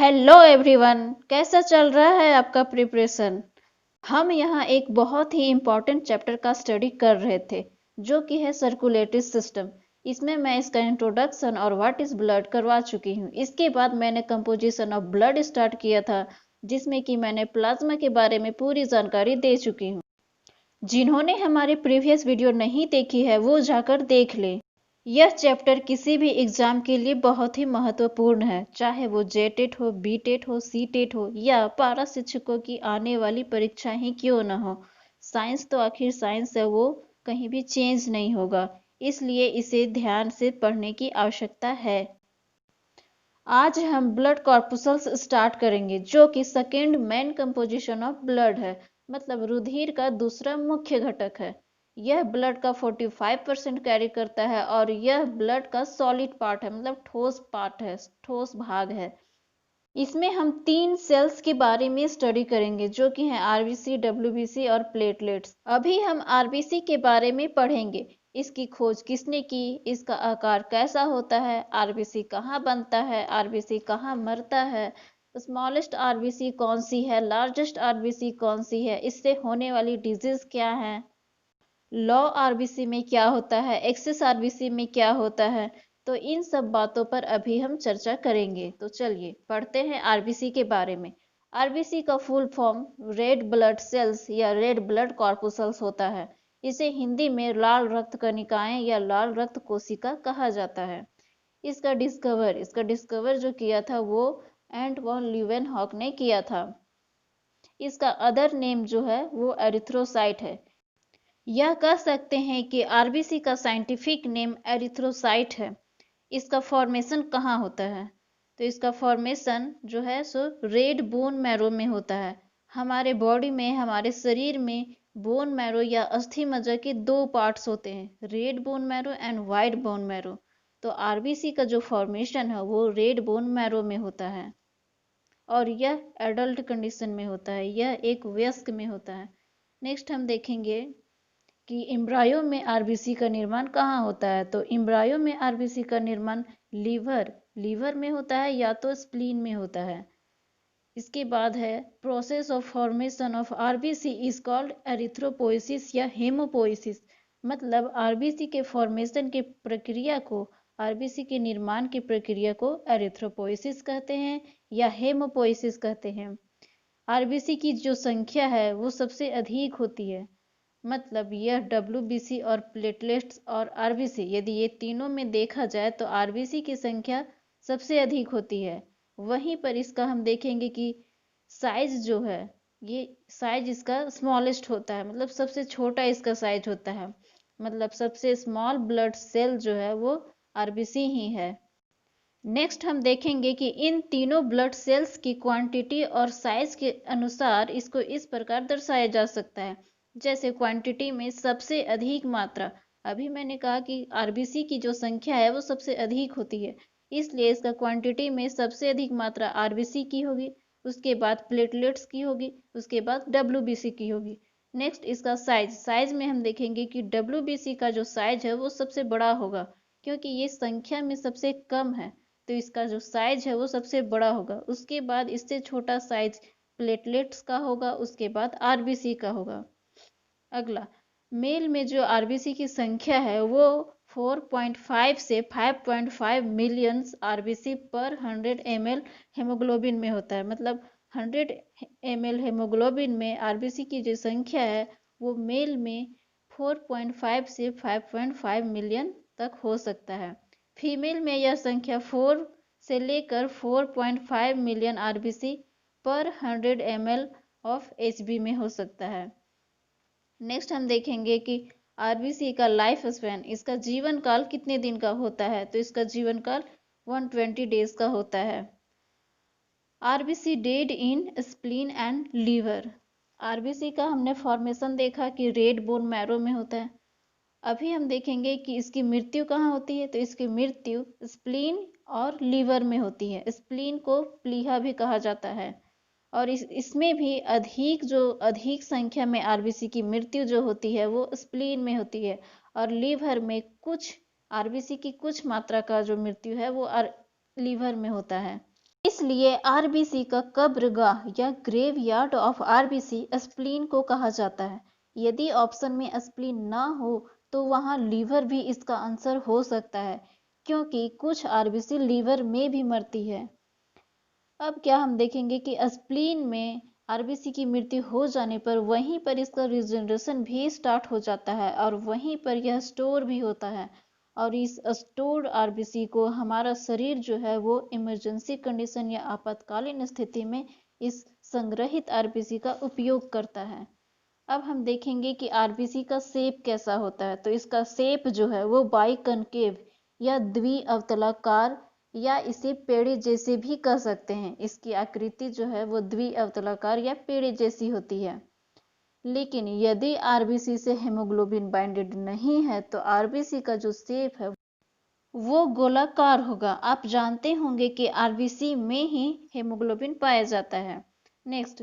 Hello everyone, कैसा चल रहा है आपका प्रिपरेशन। हम यहाँ एक बहुत ही इम्पोर्टेंट चैप्टर का स्टडी कर रहे थे जो कि है सर्कुलेटरी सिस्टम। इसमें मैं इसका इंट्रोडक्शन और व्हाट इज ब्लड करवा चुकी हूँ। इसके बाद मैंने कंपोजिशन ऑफ ब्लड स्टार्ट किया था जिसमें कि मैंने प्लाज्मा के बारे में पूरी जानकारी दे चुकी हूँ। जिन्होंने हमारी प्रीवियस वीडियो नहीं देखी है वो जाकर देख ले। यह चैप्टर किसी भी एग्जाम के लिए बहुत ही महत्वपूर्ण है, चाहे वो जेटेट हो, बीटेट हो, सीटेट हो या पारा शिक्षकों की आने वाली परीक्षा ही क्यों ना हो। साइंस तो आखिर साइंस है, वो कहीं भी चेंज नहीं होगा, इसलिए इसे ध्यान से पढ़ने की आवश्यकता है। आज हम ब्लड कॉर्पुसल्स स्टार्ट करेंगे जो कि second main composition of blood है, मतलब रुधिर का दूसरा मुख्य घटक है। यह ब्लड का 45% कैरी करता है और यह ब्लड का सॉलिड पार्ट है, मतलब ठोस पार्ट है, ठोस भाग है। इसमें हम 3 सेल्स के बारे में स्टडी करेंगे जो कि हैं आरबीसी, डब्ल्यूबीसी और प्लेटलेट्स। अभी हम आरबीसी के बारे में पढ़ेंगे। इसकी खोज किसने की, इसका आकार कैसा होता है, आरबीसी कहाँ बनता है, आरबीसी कहाँ मरता है, स्मॉलेस्ट आरबीसी कौन सी है, लार्जेस्ट आरबीसी कौन सी है, इससे होने वाली डिजीज क्या है, लॉ आरबीसी में क्या होता है, एक्सेस आरबीसी में क्या होता है। तो इन सब बातों पर अभी हम चर्चा करेंगे। तो चलिए पढ़ते हैं आरबीसी के बारे में। आरबीसी का full form red blood cells या रेड ब्लड कॉर्पुसल्स होता है। इसे हिंदी में लाल रक्त कणिकाएं या लाल रक्त कोशिका कहा जाता है। इसका डिस्कवर जो किया था वो एंट वॉन ल्यूवेनहॉक ने किया था। इसका अदर नेम जो है वो एरिथ्रोसाइट है। यह कह सकते हैं कि आरबीसी का साइंटिफिक नेम एरिथ्रोसाइट है। इसका फॉर्मेशन कहाँ होता है, तो इसका फॉर्मेशन जो है सो रेड बोन मैरो में होता है। हमारे बॉडी में, हमारे शरीर में बोन मैरो या अस्थि मज्जा के 2 पार्ट्स होते हैं, red bone marrow and white bone marrow. तो आरबीसी का जो फॉर्मेशन है वो रेड बोन मैरो में होता है और यह एडल्ट कंडीशन में होता है, यह एक वयस्क में होता है। नेक्स्ट हम देखेंगे कि एम्ब्रायो में आरबीसी का निर्माण कहाँ होता है। तो एम्ब्रायो में आरबीसी का निर्माण लीवर में होता है या तो स्प्लीन में होता है। इसके बाद है process of formation of RBC is called erythropoiesis या हेमोपोइसिस। मतलब आरबीसी के फॉर्मेशन की प्रक्रिया को, आरबीसी के निर्माण की प्रक्रिया को एरिथ्रोपोइसिस कहते हैं या हेमोपोइसिस कहते हैं। आरबीसी की जो संख्या है वो सबसे अधिक होती है, मतलब यह डब्ल्यूबीसी और प्लेटलेट्स और आरबीसी, यदि ये तीनों में देखा जाए तो आरबीसी की संख्या सबसे अधिक होती है। वहीं पर इसका हम देखेंगे कि साइज जो है, ये साइज इसका स्मॉलेस्ट होता है, मतलब सबसे छोटा इसका साइज होता है। मतलब सबसे स्मॉल ब्लड सेल जो है वो आरबीसी ही है। नेक्स्ट हम देखेंगे कि इन तीनों ब्लड सेल्स की क्वांटिटी और साइज के अनुसार इसको इस प्रकार दर्शाया जा सकता है। जैसे क्वांटिटी में सबसे अधिक मात्रा, अभी मैंने कहा कि आरबीसी की जो संख्या है वो सबसे अधिक होती है, इसलिए इसका क्वांटिटी में सबसे अधिक मात्रा आरबीसी की होगी, उसके बाद प्लेटलेट्स की होगी, उसके बाद डब्ल्यूबीसी की होगी। नेक्स्ट इसका साइज में हम देखेंगे कि डब्ल्यूबीसी का जो साइज है वो सबसे बड़ा होगा, क्योंकि ये संख्या में सबसे कम है तो इसका जो साइज है वो सबसे बड़ा होगा। उसके बाद इससे छोटा साइज प्लेटलेट्स का होगा, उसके बाद आरबीसी का होगा। अगला, मेल में जो आरबीसी की संख्या है वो 4.5 से 5.5 मिलियन आरबीसी पर 100 ml हेमोग्लोबिन में होता है। मतलब 100 ml हेमोग्लोबिन में आरबीसी की जो संख्या है वो मेल में 4.5 से 5.5 मिलियन तक हो सकता है। फीमेल में यह संख्या 4 से लेकर 4.5 मिलियन आरबीसी पर 100 ml ऑफ एचबी में हो सकता है। नेक्स्ट हम देखेंगे कि आरबीसी का लाइफ स्पैन, इसका जीवन काल कितने दिन का होता है। तो इसका जीवन काल 120 डेज का होता है। RBC dead in spleen and liver. RBC का हमने फॉर्मेशन देखा कि रेड बोन मैरो में होता है। अभी हम देखेंगे कि इसकी मृत्यु कहाँ होती है। तो इसकी मृत्यु स्प्लीन और लीवर में होती है। स्प्लीन को प्लीहा भी कहा जाता है और इसमें भी अधिक संख्या में आरबीसी की मृत्यु जो होती है वो स्प्लीन में होती है और लीवर में कुछ आरबीसी की कुछ मात्रा का जो मृत्यु है वो लीवर में होता है। इस इसलिए आरबीसी का कब्रगाह या graveyard of RBC spleen को कहा जाता है। यदि ऑप्शन में स्प्लीन ना हो तो वहां लीवर भी इसका आंसर हो सकता है, क्योंकि कुछ आरबीसी लीवर में भी मरती है। अब क्या हम देखेंगे कि स्प्लीन में आरबीसी की मृत्यु हो जाने पर वहीं पर इसका रिजनरेशन भी स्टार्ट हो जाता है और वहीं पर यह स्टोर भी होता है, और इस स्टोर्ड आरबीसी को हमारा शरीर जो है वो इमरजेंसी कंडीशन या आपातकालीन स्थिति में इस संग्रहित आरबीसी का उपयोग करता है। अब हम देखेंगे कि आरबीसी का शेप कैसा होता है। तो इसका शेप जो है वो बाइकनकेव या द्विअवतलाकार या इसे पेड़े जैसे भी कह सकते हैं। इसकी आकृति जो है वो द्विअवतलाकार या पेड़े जैसी होती है। लेकिन यदि आरबीसी से हेमोग्लोबिन बाइंडेड नहीं है तो आरबीसी का जो शेप है वो गोलाकार होगा। आप जानते होंगे कि आरबीसी में ही हेमोग्लोबिन पाया जाता है। Next,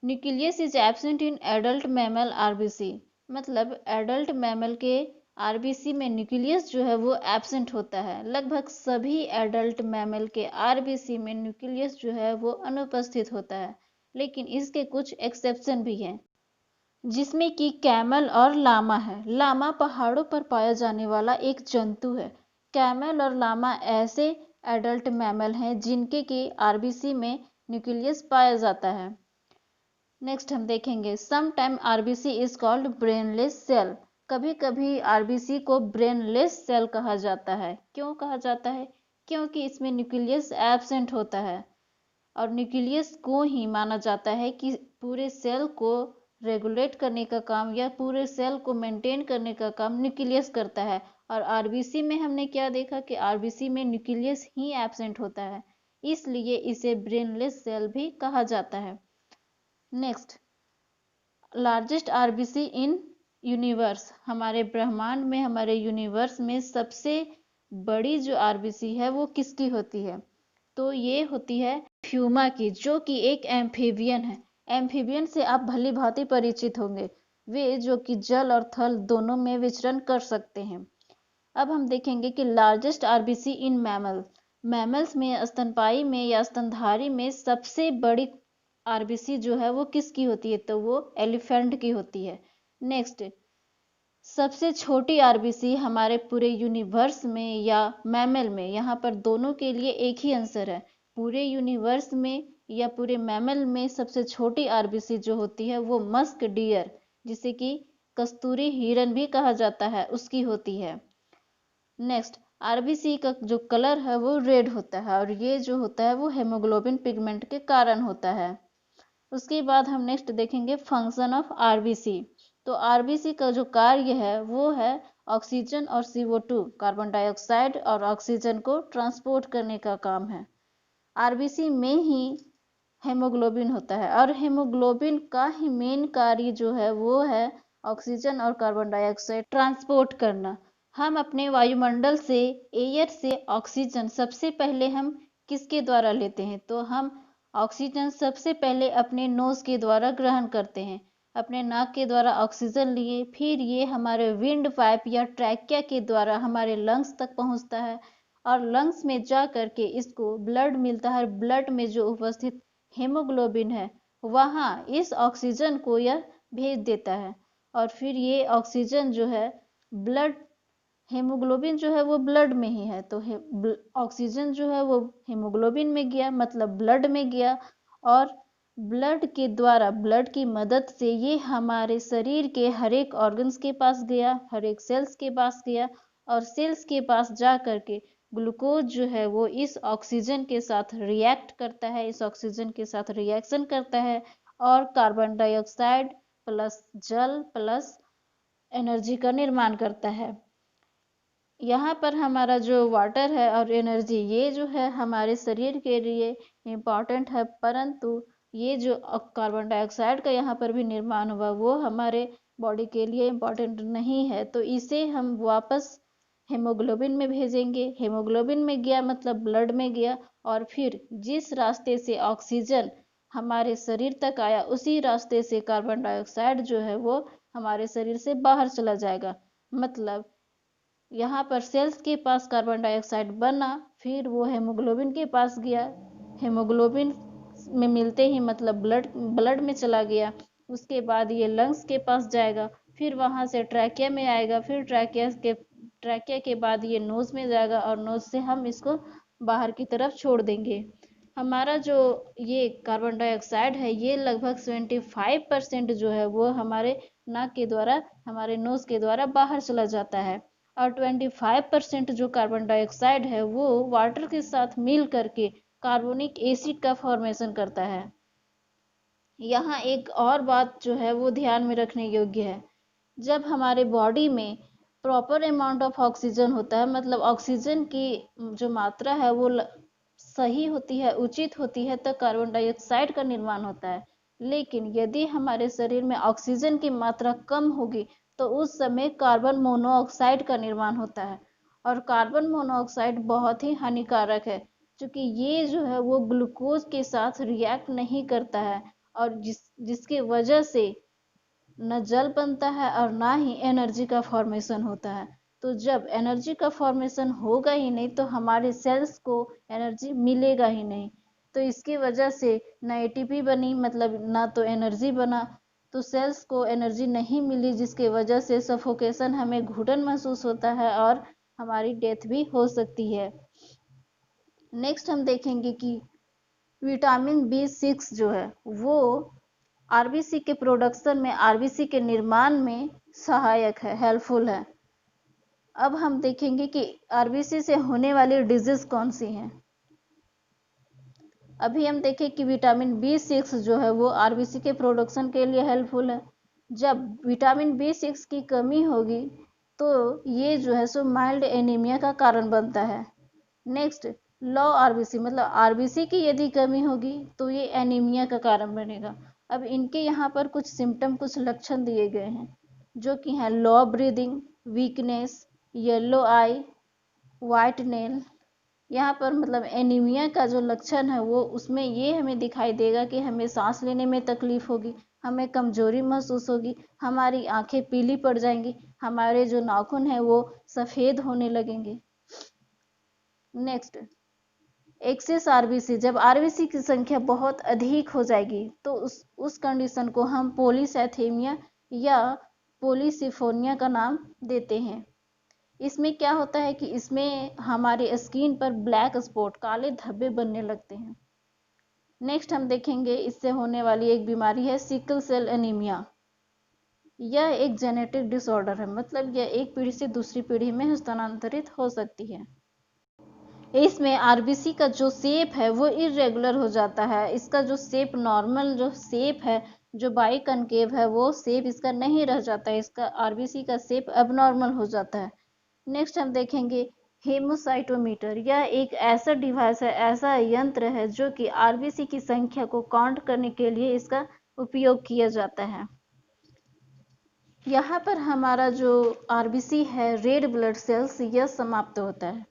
nucleus is absent in adult mammal RBC, मतलब एडल्ट मैमल के आरबीसी में न्यूक्लियस जो है वो एब्सेंट होता है। लगभग सभी एडल्ट मैमल के आरबीसी में न्यूक्लियस जो है वो अनुपस्थित होता है, लेकिन इसके कुछ एक्सेप्शन भी हैं, जिसमें कि कैमल और लामा है। लामा पहाड़ों पर पाया जाने वाला एक जंतु है। कैमल और लामा ऐसे एडल्ट मैमल हैं जिनके की आरबीसी में न्यूक्लियस पाया जाता है। नेक्स्ट हम देखेंगे, some time RBC is called brainless cell. कभी कभी आरबीसी को ब्रेनलेस सेल कहा जाता है। क्यों कहा जाता है? क्योंकि इसमें न्यूक्लियस एब्सेंट होता है और न्यूक्लियस को ही माना जाता है कि पूरे सेल को रेगुलेट करने का काम या पूरे सेल को मेंटेन करने का काम न्यूक्लियस करता है। और आरबीसी में हमने क्या देखा कि आरबीसी में न्यूक्लियस ही एब्सेंट होता है, इसलिए इसे ब्रेनलेस सेल भी कहा जाता है। Next, largest RBC in universe. हमारे ब्रह्मांड में, हमारे यूनिवर्स में सबसे बड़ी जो आरबीसी है वो किसकी होती है? तो ये होती है प्यूमा की, जो कि एक एम्फीबियन है। एम्फीबियन से आप भली भांति परिचित होंगे, वे जो कि जल और थल दोनों में विचरण कर सकते हैं। अब हम देखेंगे कि लार्जेस्ट आरबीसी इन मैमल। मैमल्स में, स्तनपायी में या स्तनधारी में सबसे बड़ी आरबीसी जो है वो किसकी होती है? तो वो एलिफेंट की होती है। नेक्स्ट, सबसे छोटी आरबीसी हमारे पूरे यूनिवर्स में या मैमल में, यहाँ पर दोनों के लिए एक ही आंसर है। पूरे यूनिवर्स में या पूरे मैमल में सबसे छोटी आरबीसी जो होती है वो मस्क डियर, जिसे कि कस्तूरी हिरन भी कहा जाता है, उसकी होती है। नेक्स्ट, आरबीसी का जो कलर है वो रेड होता है और ये जो होता है वो हेमोग्लोबिन पिगमेंट के कारण होता है। उसके बाद हम नेक्स्ट देखेंगे फंक्शन ऑफ आरबीसी। तो आरबीसी का जो कार्य है वो है ऑक्सीजन और CO2, कार्बन डाइऑक्साइड और ऑक्सीजन को ट्रांसपोर्ट करने का काम है। आरबीसी में ही हेमोग्लोबिन होता है और हेमोग्लोबिन का ही मेन कार्य जो है वो है ऑक्सीजन और कार्बन डाइऑक्साइड ट्रांसपोर्ट करना। हम अपने वायुमंडल से, एयर से ऑक्सीजन सबसे पहले हम किसके द्वारा लेते हैं? तो हम ऑक्सीजन सबसे पहले अपने नोज के द्वारा ग्रहण करते हैं। अपने नाक के द्वारा ऑक्सीजन लिए, फिर ये हमारे विंड पाइप या ट्रैकिया के द्वारा हमारे लंग्स तक पहुंचता है और लंग्स में जा करके इसको ब्लड मिलता है। ब्लड में जो उपस्थित हेमोग्लोबिन है वहां इस ऑक्सीजन को यह भेज देता है और फिर ये ऑक्सीजन जो है ब्लड, हेमोग्लोबिन जो है वो ब्लड में ही है, तो ऑक्सीजन जो है वो हेमोग्लोबिन में गया, मतलब ब्लड में गया और ब्लड के द्वारा, ब्लड की मदद से ये हमारे शरीर के हर एक ऑर्गन्स के पास गया, हर एक सेल्स के पास गया और सेल्स के पास जा करके ग्लूकोज जो है वो इस ऑक्सीजन के साथ रिएक्ट करता है, इस ऑक्सीजन के साथ रिएक्शन करता है और कार्बन डाइऑक्साइड प्लस जल प्लस एनर्जी का निर्माण करता है। यहाँ पर हमारा जो वाटर है और एनर्जी, ये जो है हमारे शरीर के लिए इम्पॉर्टेंट है, परंतु ये जो कार्बन डाइऑक्साइड का यहाँ पर भी निर्माण हुआ वो हमारे बॉडी के लिए इम्पॉर्टेंट नहीं है, तो इसे हम वापस हेमोग्लोबिन में भेजेंगे। हेमोग्लोबिन में गया मतलब ब्लड में गया और फिर जिस रास्ते से ऑक्सीजन हमारे शरीर तक आया उसी रास्ते से कार्बन डाइऑक्साइड जो है वो हमारे शरीर से बाहर चला जाएगा। मतलब यहाँ पर सेल्स के पास कार्बन डाइऑक्साइड बना, फिर वो हेमोग्लोबिन के पास गया, हेमोग्लोबिन में मिलते ही मतलब ब्लड में चला गया, उसके बाद ये लंग्स के पास जाएगा, फिर वहां से ट्रैकिया में आएगा, फिर ट्रैकिया के बाद ये नोज में जाएगा और नोज से हम इसको बाहर की तरफ छोड़ देंगे। हमारा जो ये कार्बन डाइऑक्साइड है ये लगभग 75% जो है वो हमारे नाक के द्वारा, हमारे नोज के द्वारा बाहर चला जाता है, और 25% जो कार्बन डाइऑक्साइड है वो वाटर के साथ मिल करके कार्बोनिक एसिड का फॉर्मेशन करता है। यहाँ एक और बात जो है वो ध्यान में रखने योग्य है, जब हमारे बॉडी में प्रॉपर अमाउंट ऑफ ऑक्सीजन होता है, मतलब ऑक्सीजन की जो मात्रा है वो सही होती है, उचित होती है, तो कार्बन डाइऑक्साइड का निर्माण होता है। लेकिन यदि हमारे शरीर में ऑक्सीजन की मात्रा कम होगी तो उस समय कार्बन मोनोऑक्साइड का निर्माण होता है, और कार्बन मोनोऑक्साइड बहुत ही हानिकारक है, क्योंकि ये जो है वो ग्लूकोज के साथ रिएक्ट नहीं करता है, और जिसकी वजह से न जल बनता है और ना ही एनर्जी का फॉर्मेशन होता है। तो जब एनर्जी का फॉर्मेशन होगा ही नहीं तो हमारे सेल्स को एनर्जी मिलेगा ही नहीं, तो इसकी वजह से ना एटीपी बनी, मतलब ना तो एनर्जी बना, तो सेल्स को एनर्जी नहीं मिली, जिसकी वजह से सफोकेशन, हमें घुटन महसूस होता है और हमारी डेथ भी हो सकती है। नेक्स्ट हम देखेंगे कि विटामिन B6 जो है वो आरबीसी के प्रोडक्शन में, आरबीसी के निर्माण में सहायक है, हेल्पफुल है। अब हम देखेंगे कि आरबीसी से होने वाली डिजीज कौन सी हैं। अभी हम देखें कि विटामिन B6 जो है वो आरबीसी के प्रोडक्शन के लिए हेल्पफुल है। जब विटामिन B6 की कमी होगी तो ये जो है सो माइल्ड एनीमिया का कारण बनता है। नेक्स्ट, लो आरबीसी, मतलब आरबीसी की यदि कमी होगी तो ये एनीमिया का कारण बनेगा। अब इनके यहाँ पर कुछ सिम्टम, कुछ लक्षण दिए गए हैं, जो कि हैं लो ब्रीदिंग, वीकनेस, येलो आई, वाइट नेल। यहाँ पर मतलब एनीमिया का जो लक्षण है वो उसमें ये हमें दिखाई देगा कि हमें सांस लेने में तकलीफ होगी, हमें कमजोरी महसूस होगी, हमारी आंखें पीली पड़ जाएंगी, हमारे जो नाखून है वो सफेद होने लगेंगे। नेक्स्ट, एक्सेस आरबीसी, जब आरबीसी की संख्या बहुत अधिक हो जाएगी तो उस कंडीशन को हम पॉलीसैथेमिया या पॉलीसिफोनिया का नाम देते हैं। इसमें क्या होता है कि इसमें हमारे स्किन पर ब्लैक स्पॉट, काले धब्बे बनने लगते हैं। नेक्स्ट हम देखेंगे इससे होने वाली एक बीमारी है सिकल सेल एनीमिया। यह एक जेनेटिक डिसऑर्डर है, मतलब यह एक पीढ़ी से दूसरी पीढ़ी में हस्तांतरित हो सकती है। इसमें आरबीसी का जो शेप है वो इरेगुलर हो जाता है, इसका जो शेप, नॉर्मल जो शेप है, जो बाई कनकेव है, वो शेप इसका नहीं रह जाता है, इसका आरबीसी का शेप अबनॉर्मल हो जाता है। नेक्स्ट हम देखेंगे हेमोसाइटोमीटर। यह एक ऐसा डिवाइस है, ऐसा यंत्र है जो कि आरबीसी की संख्या को काउंट करने के लिए इसका उपयोग किया जाता है। यहाँ पर हमारा जो आरबीसी है, रेड ब्लड सेल्स, यह समाप्त होता है।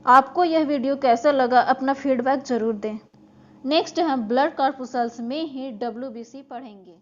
आपको यह वीडियो कैसा लगा अपना फीडबैक जरूर दें। नेक्स्ट हम ब्लड कॉर्पुसल्स में ही WBC पढ़ेंगे।